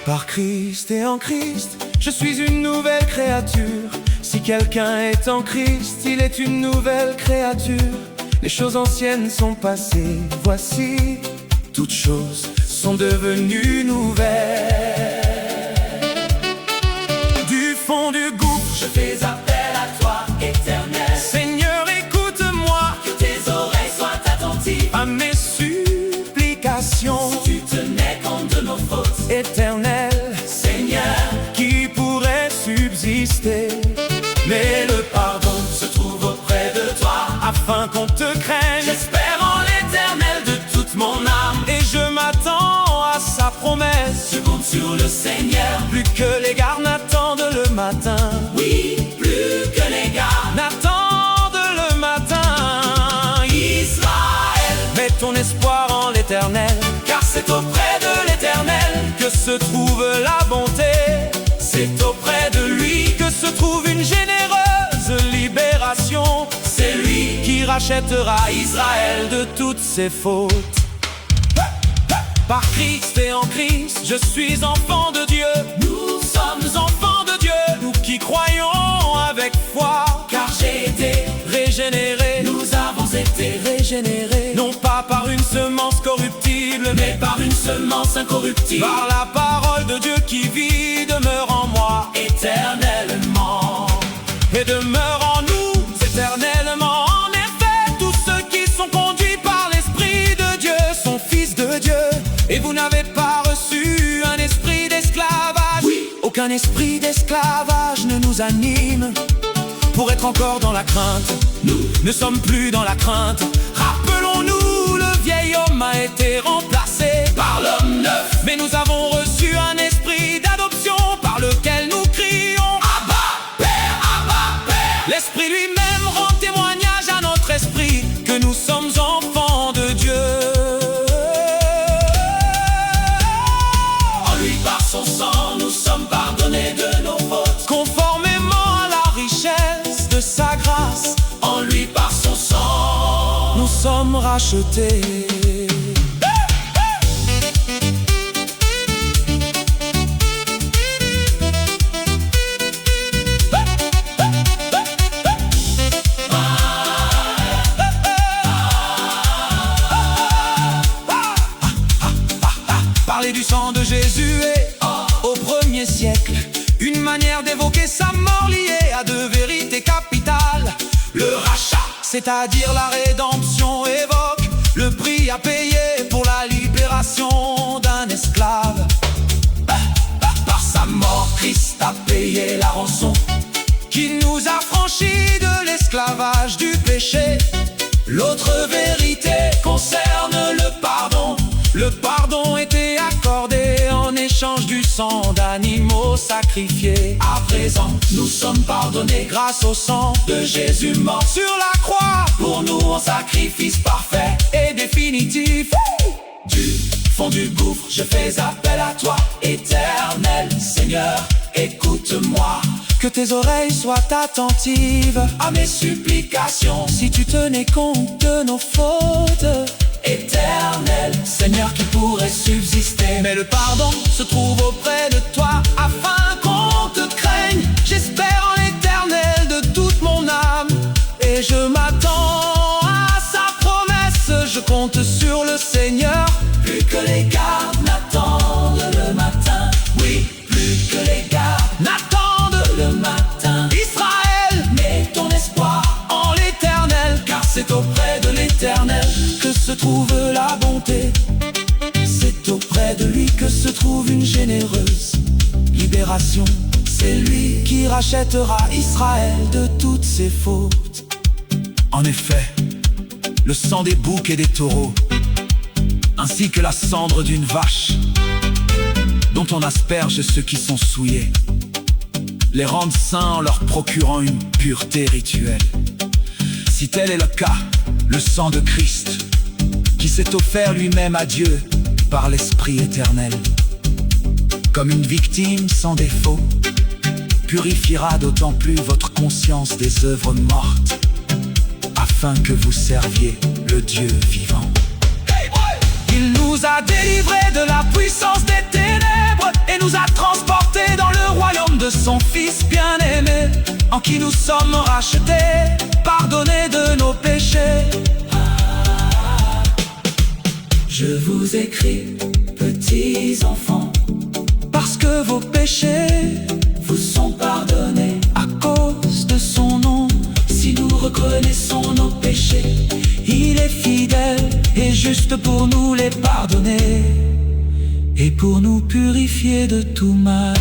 Par Christ et en Christ, je suis une nouvelle créature. Si quelqu'un est en Christ, il est une nouvelle créature. Les choses anciennes sont passées, voici, toutes choses sont devenues nouvelles. Du fond du gouffre, je fais appel à toi, Éternel. Seigneur, écoute-moi, que tes oreilles soient attentives à mes supplications. Si tu tenais compte de nos fautes, Éternel, Seigneur, qui pourrait subsister? Mais le pardon se trouve auprès de toi, afin qu'on te craigne. J'espère en l'Éternel de toute mon âme, et je m'attends à sa promesse. Je compte sur le Seigneur, plus que les gars n'attendent le matin. Oui, plus que les gars n'attendent le matin. Israël, mets ton espoir en l'Éternel, car c'est auprès de l'Éternel que se trouve la bonté. C'est auprès de lui que se trouve une généreuse libération. C'est lui qui rachètera Israël de toutes ses fautes. Par Christ et en Christ, je suis enfant de Dieu. Nous sommes enfants de Dieu, nous qui croyons avec foi. Car j'ai été régénérés, nous avons été régénérés, non pas par une semence corruptible, mais par une semence incorruptible, par la parole de Dieu qui vit, demeure en moi éternellement, et demeure en nous éternellement. En effet, tous ceux qui sont conduits par l'Esprit de Dieu sont fils de Dieu. Et vous n'avez pas reçu un esprit d'esclavage. Oui. Aucun esprit d'esclavage ne nous anime pour être encore dans la crainte. Nous ne sommes plus dans la crainte. Rappelons-nous, le vieil homme a été remplacé par l'homme neuf. Mais nous avons reçu un esprit d'adoption par lequel nous crions Abba, Père, Abba, Père. L'Esprit lui-même rend témoignage à notre esprit que nous sommes enfants de Dieu. En lui, par son sang, nous sommes pardonnés de nos fautes, conformément à la richesse de sa grâce. En lui, par son sang, nous sommes rachetés. Parler du sang de Jésus est, au premier siècle, une manière d'évoquer sa mort liée à deux vérités capitales. Le rachat, c'est-à-dire la rédemption, évoque le prix à payer pour la libération d'un esclave. Par sa mort, Christ a payé la rançon qui nous a franchis de l'esclavage du péché. L'autre vérité concerne le pardon. Le pardon était accordé en échange du sang d'animaux sacrifiés. À présent, nous sommes pardonnés grâce au sang de Jésus mort sur la croix pour nous en sacrifice parfait et définitif. Du fond du gouffre, je fais appel à toi, Éternel Seigneur, écoute-moi. Que tes oreilles soient attentives à mes supplications. Si tu tenais compte de nos fautes, Éternel Seigneur, qui pourrait subsister. Mais le pardon se trouve auprès de toi, afin qu'on te craigne. J'espère en l'Éternel de toute mon âme, et je m'attends à sa promesse. Je compte sur le Seigneur, plus que les gardes n'attendent le matin. Oui, plus que les gardes n'attendent le matin. Israël, mets ton espoir en l'Éternel, car c'est auprès de l'Éternel que se trouve la bonté. C'est auprès de lui que se trouve une généreuse libération. C'est lui qui rachètera Israël de toutes ses fautes. En effet, le sang des boucs et des taureaux, ainsi que la cendre d'une vache, dont on asperge ceux qui sont souillés, les rendent saints en leur procurant une pureté rituelle. Si tel est le cas, le sang de Christ, qui s'est offert lui-même à Dieu par l'Esprit éternel, comme une victime sans défaut, purifiera d'autant plus votre conscience des œuvres mortes, afin que vous serviez le Dieu vivant. Il nous a délivrés de la puissance des ténèbres ténèbres et nous a transportés dans le royaume de son Fils bien-aimé, en qui nous sommes rachetés, pardonnés de nos péchés. Je vous écris, petits enfants, parce que vos péchés vous sont pardonnés à cause de son nom. si nous reconnaissons nos péchés. Il est fidèle et juste pour nous les pardonner et pour nous purifier de tout mal.